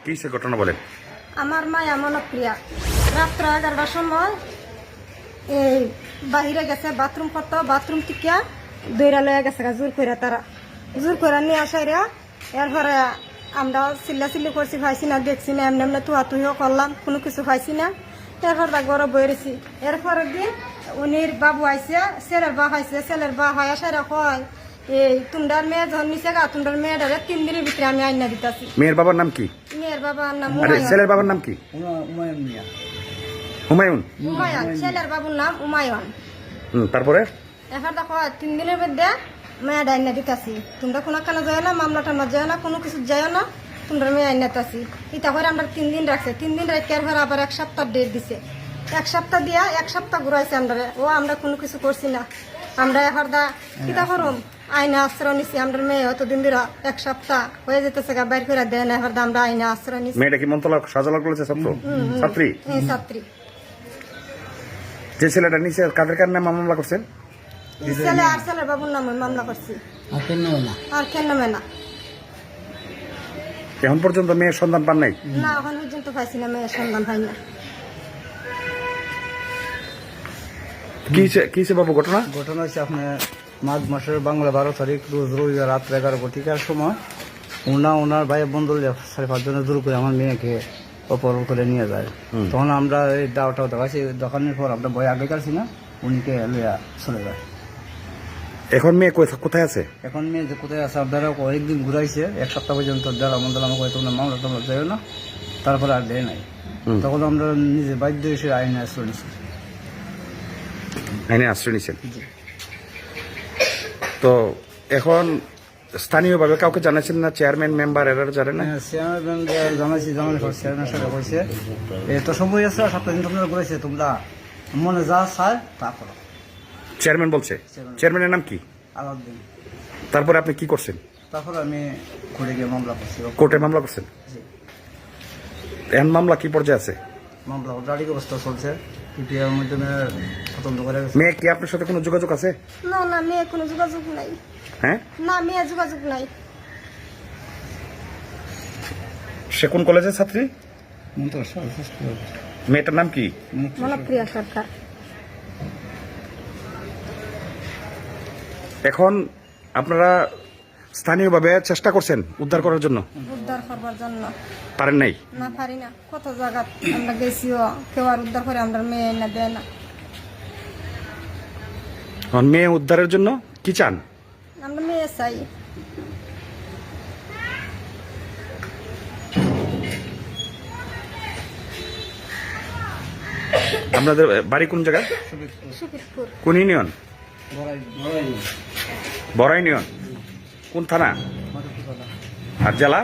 কি সে ঘটনা বলেন? আমার মায়া মনপ্রিয়া রাত্র 11টার সময় এই বাহিরে গেছে বাথরুম করতো, বাথরুম থেকে দৌড়া লয়ে গেছে জোর করে, তারা জোর করে নিয়ে আসাইরা এরপরে আমরা চিল্লাচিল্লি করছি, পাইছি না, দেখছি না, এমনি এমনি তুয়া তুইও করলাম, কোনো কিছু পাইছি না। এরপর গড় বইরেছি। এরপরের দিন উনির বাবু আইসে, ছেলের বা আইসে, ছেলের বা হয় আসাইরা কয় এই তোমার মেয়ে যখন নিচে গা, তোমার মেয়েটারে 3 দিনের ভিতরে আমি আইনা দিতেছি। মেয়ের বাবার নাম কি? মেয়ের বাবার নাম আরে ছেলের বাবার নাম কি? হুমায়ুন। উমায়ন। ছেলের বাবুর নাম উমায়ন। তারপরে এখন দেখো 3 দিনের মধ্যে মেয়ে আইনা দিতেছি। তোমরা কোনো কানে যায় না, মামলা টানা যায় না, কোনো কিছু যায় না, তোমরা মেয়ে আইনা দিতেছি। এটা করে আমরা 3 দিন রাখছে। 3 দিন রাখতে এরপর আবার 1 সপ্তাহ ডেট দিছে। 1 সপ্তাহ দিয়া 1 সপ্তাহ ঘুরাইছে আমরা। ও আমরা কোনো কিছু করছি না। আমরা এখন কিতা করুম আইনা আশ্রয় নিছি। আমরা মেয়ে অতদিন ধরে 1 সপ্তাহ হয়ে যেতেছে, বাইর করে দেয় না। এখন আমরা আইনা আশ্রয় নিছি। মেয়েটা কি মন্তলা সাজালা করেছে? ছাত্রী? ছাত্রী। যে ছেলেটা নিচে কাদের কার নামে মামলা করছেন? ছেলে আর ছেলের বাবুর নামে মামলা করছি। আর কেন নামে না। এখন পর্যন্ত মেয়ের সন্ধান পান নাই? না, এখন পর্যন্ত পাইছি না, মেয়ের সন্ধান হয় না। কি বাবু ঘটনা? ঘটনা হচ্ছে আপনার মাঘ মাসের বাংলা 12 তারিখ রোজ রবিবার রাত্রে 11টার সময় ওনার ভাই বন্ধু 5.5 জনের দূর করে আমার মেয়েকে অপহরণ করে নিয়ে যায়। তখন আমরা এই দাওটাও দেখাচ্ছি, দোকানের পর আমরা ভয় আগে কাটছি না, উনিকে লইয়া চলে যায়। এখন মেয়ে কোথায় আছে? এখন মেয়ে যে কোথায় আছে আপনারা অনেকদিন ঘুরাইছে, 1 সপ্তাহ পর্যন্ত দেড়া মন্ডল আমাকে তোমরা মামলা টামলা যাই না, তারপরে আর দেয় নাই। তখন আমরা নিজে বাধ্য এসে আইনে আশ্রয় নিছি। আইনে আশ্রয় নিছেন? তো এখন স্থানীয়ভাবে কাউকে জানাচ্ছেন না? চেয়ারম্যান মেম্বার এরা জানে না? চেয়ারম্যান জানাইছি, জানানোর পর চেয়ারম্যান সাথে কইছে তো সময় আছে 7 দিন তোমরা ঘুরাইছে, তোমরা মনে যা চায় তা করো। চেয়ারম্যান বলছে? চেয়ারম্যানের নাম কি? আলাউদ্দিন। তারপরে আপনি কি করছেন? তারপর আমি ঘুরে গিয়ে মামলা করছি। কোর্টে মামলা করছেন? এখন মামলা কি পর্যায়ে আছে? মামলা গাড়ির অবস্থা চলছে, পিপিআর মাধ্যমে তদন্ত করে গেছে। মেয়ে কি আপনার সাথে কোনো যোগাযোগ আছে? না না, মেয়ে কোনো যোগাযোগ নাই। হ্যাঁ, না, মেয়ে যোগাযোগ নাই। সে কোন কলেজের ছাত্রী? মেয়েটার নাম কি? মনপ্রিয়া সরকার। এখন আপনারা স্থানীয়ভাবে চেষ্টা করছেন উদ্ধার করার জন্য? উদ্ধার করবার জন্য পারেন নাই? না, পারি না। কত জায়গা আমরা গেছিও, কেউ আর উদ্ধার করে আমরা মেয়ে না দেয় না। এখন মেয়ে উদ্ধারের জন্য কি চান? আমরা মেয়ে চাই। আপনাদের বাড়ি কোন জায়গায়? সুকিতপুর। কোন ইউনিয়ন? বড় ইউনিয়ন। কোন থানা আর জেলা?